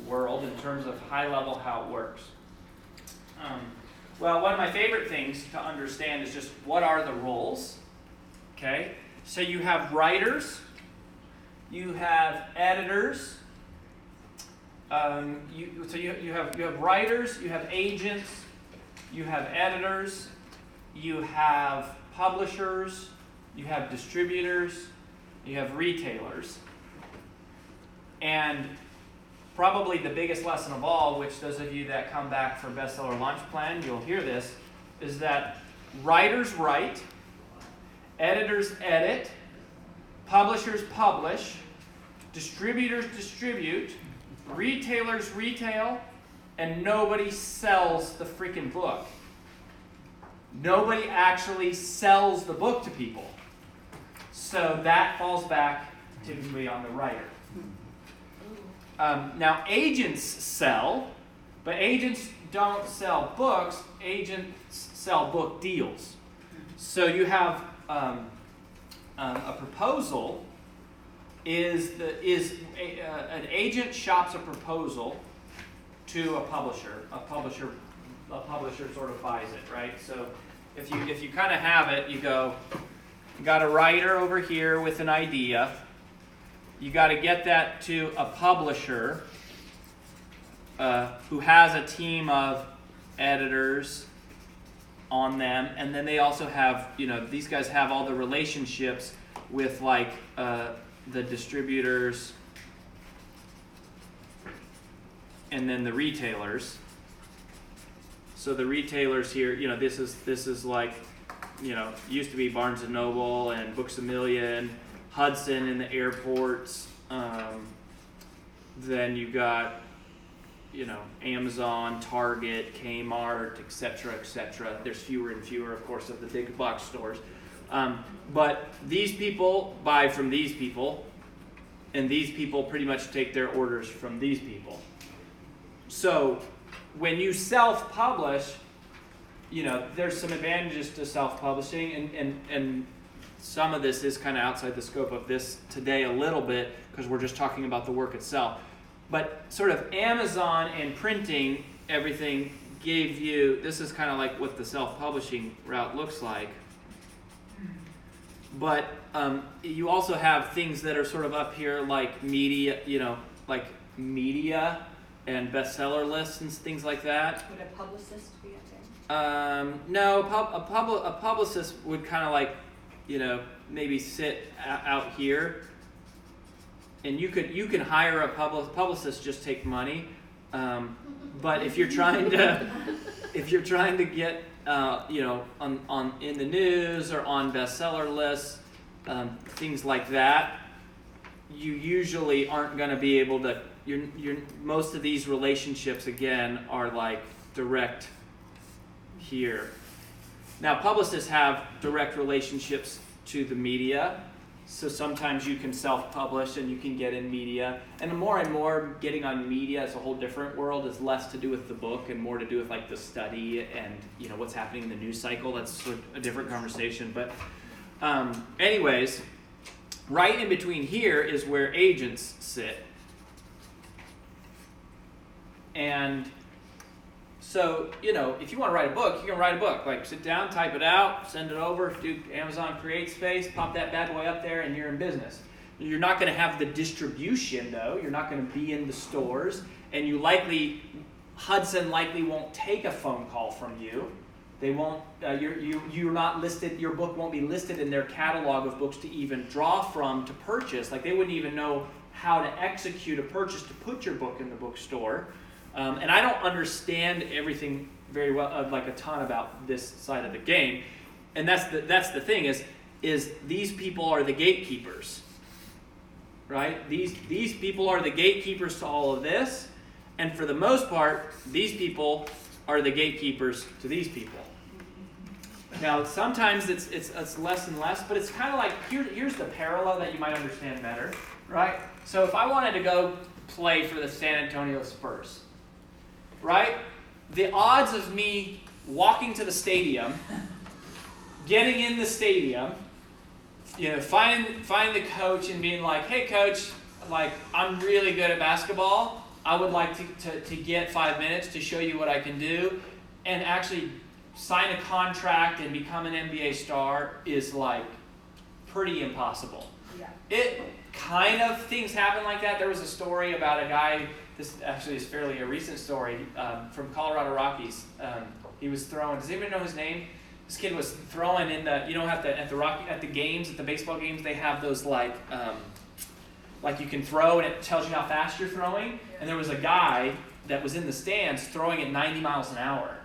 world in terms of high level how it works. Well, one of my favorite things to understand is just what are the roles. Okay, so you have writers, you have editors, you have writers, you have agents, you have editors, you have publishers, you have distributors, you have retailers. And probably the biggest lesson of all, which those of you that come back for Bestseller Launch Plan, you'll hear this, is that writers write, editors edit, publishers publish, distributors distribute, retailers retail, and nobody sells the freaking book. Nobody actually sells the book to people. So that falls back typically on the writer. Now agents sell, but agents don't sell books, agents sell book deals. So you have a proposal an agent shops a proposal to a publisher. A publisher sort of buys it, right? So if you kind of have it, you go, you got a writer over here with an idea. You got to get that to a publisher who has a team of editors on them, and then they also have, these guys have all the relationships with the distributors and then the retailers. So the retailers here, this is like, used to be Barnes and Noble and Books A Million, Hudson in the airports. Then you got, Amazon, Target, Kmart, etc., etc. There's fewer and fewer, of course, of the big box stores. But these people buy from these people, and these people pretty much take their orders from these people. So when you self-publish, there's some advantages to self-publishing, and some of this is kind of outside the scope of this today a little bit, because we're just talking about the work itself. But sort of Amazon and printing everything gave you, this is kind of like what the self-publishing route looks like. But you also have things that are sort of up here like media, like media and bestseller lists and things like that. Would a publicist be up there? No, a publicist would kind of like, maybe sit out here. And you can hire a publicist, just take money. But if you're trying to get on in the news or on bestseller lists, things like that, you usually aren't going to be able to. Most of these relationships again are like direct here. Now publicists have direct relationships to the media. So sometimes you can self-publish and you can get in media. And more getting on media is a whole different world. It's less to do with the book and more to do with like the study and what's happening in the news cycle. That's sort of a different conversation. But anyways, right in between here is where agents sit. And so, if you want to write a book, you can write a book. Like, sit down, type it out, send it over, do Amazon Create Space, pop that bad boy up there, and you're in business. You're not going to have the distribution, though. You're not going to be in the stores. And Hudson likely won't take a phone call from you. They won't, you're not listed, your book won't be listed in their catalog of books to even draw from to purchase. Like, they wouldn't even know how to execute a purchase to put your book in the bookstore. And I don't understand everything very well, like a ton about this side of the game. And that's the thing is these people are the gatekeepers, right? These people are the gatekeepers to all of this, and for the most part, these people are the gatekeepers to these people. Now, sometimes it's less and less, but it's kind of like here's the parallel that you might understand better, right? So if I wanted to go play for the San Antonio Spurs, right? The odds of me walking to the stadium, getting in the stadium, find the coach and being like, "Hey, coach, like I'm really good at basketball. I would like to get 5 minutes to show you what I can do, and actually sign a contract and become an NBA star is like pretty impossible. Yeah. It kind of, things happen like that. There was a story about a guy, this actually is fairly a recent story, from Colorado Rockies. He was throwing, does anybody know his name? This kid was throwing in the, you know, at the games, at the baseball games, they have those like you can throw and it tells you how fast you're throwing. And there was a guy that was in the stands throwing at 90 miles an hour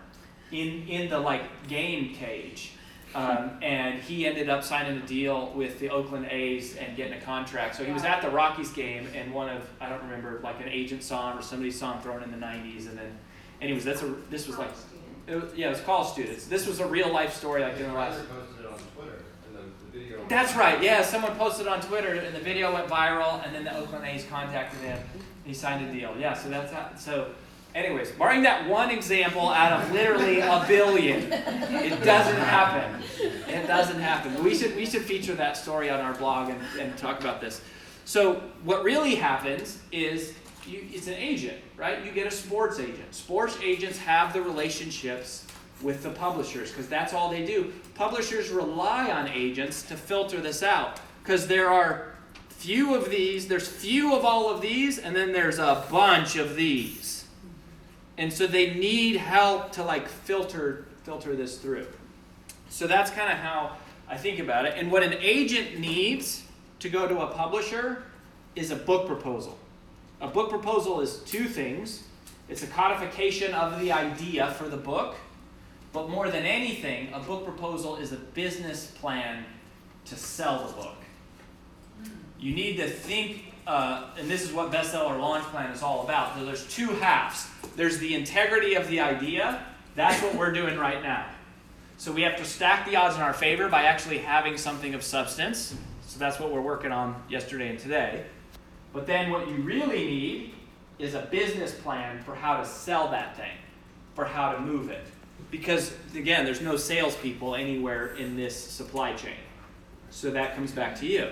in the like game cage. And he ended up signing a deal with the Oakland A's and getting a contract. So he was at the Rockies game, and I don't remember, like an agent saw him or somebody saw him throwing in the 90s. And then, anyways, this was like, it was college students. This was a real life story, like in the last. Posted it on Twitter, and then the video. That's right. Yeah, someone posted on Twitter, and the video went viral, and then the Oakland A's contacted him. And he signed a deal. Yeah, so that's how. So, anyways, barring that one example out of literally a billion, it doesn't happen. It doesn't happen. We should feature that story on our blog and talk about this. So what really happens is it's an agent, right? You get a sports agent. Sports agents have the relationships with the publishers because that's all they do. Publishers rely on agents to filter this out because there are few of these, there's few of all of these, and then there's a bunch of these. And so they need help to like filter this through. So that's kind of how I think about it. And what an agent needs to go to a publisher is a book proposal. A book proposal is two things. It's a codification of the idea for the book, but more than anything, a book proposal is a business plan to sell the book. You need to think, and this is what Bestseller Launch Plan is all about. So there's two halves. There's the integrity of the idea. That's what we're doing right now. So we have to stack the odds in our favor by actually having something of substance. So that's what we're working on yesterday and today. But then what you really need is a business plan for how to sell that thing, for how to move it. Because, again, there's no salespeople anywhere in this supply chain. So that comes back to you.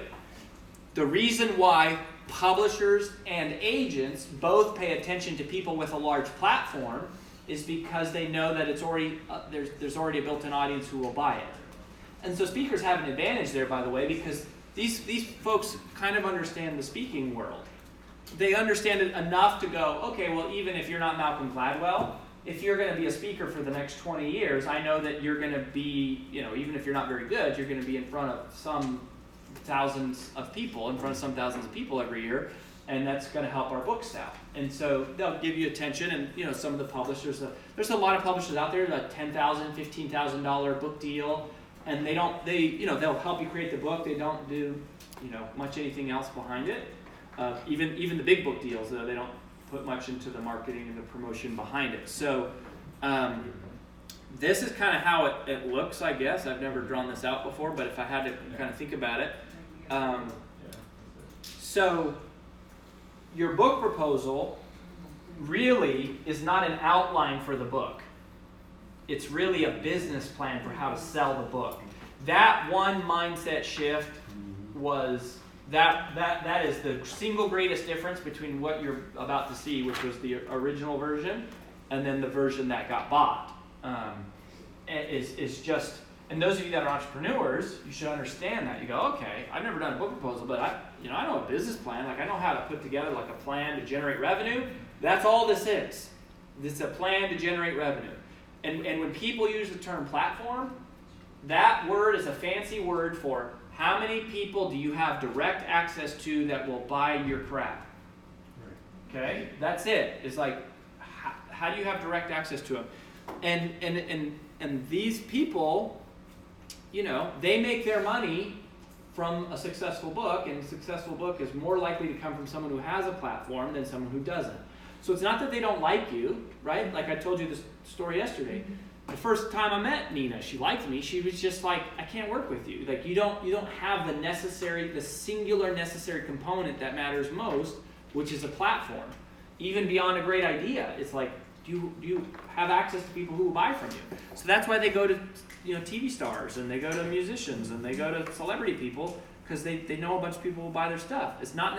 The reason why publishers and agents both pay attention to people with a large platform is because they know that it's already there's already a built-in audience who will buy it. And so speakers have an advantage there, by the way, because these folks kind of understand the speaking world. They understand it enough to go, okay, well, even if you're not Malcolm Gladwell, if you're going to be a speaker for the next 20 years, I know that you're going to be, even if you're not very good, you're going to be in front of some thousands of people every year, and that's going to help our book sell. And so they'll give you attention, and some of the publishers, there's a lot of publishers out there, like $10,000, $15,000 book deal, and they'll help you create the book. They don't do much anything else behind it. Even the big book deals, though, they don't put much into the marketing and the promotion behind it. So this is kind of how it looks, I guess. I've never drawn this out before, but if I had to kind of think about it. So your book proposal really is not an outline for the book. It's really a business plan for how to sell the book. That one mindset shift was that is the single greatest difference between what you're about to see, which was the original version, and then the version that got bought. Is just, and those of you that are entrepreneurs, you should understand that. You go, okay, I've never done a book proposal, but I know a business plan. Like I know how to put together like a plan to generate revenue. That's all this is. This is a plan to generate revenue. And when people use the term platform, that word is a fancy word for how many people do you have direct access to that will buy your crap. Okay, that's it. It's like, how do you have direct access to them? And these people, they make their money from a successful book, and a successful book is more likely to come from someone who has a platform than someone who doesn't. So it's not that they don't like you, right? Like I told you this story yesterday. The first time I met Nina, she liked me. She was just like, I can't work with you. Like you don't have the singular necessary component that matters most, which is a platform. Even beyond a great idea, it's like, do you have access to people who will buy from you? So that's why they go to TV stars, and they go to musicians, and they go to celebrity people, because they know a bunch of people will buy their stuff. It's not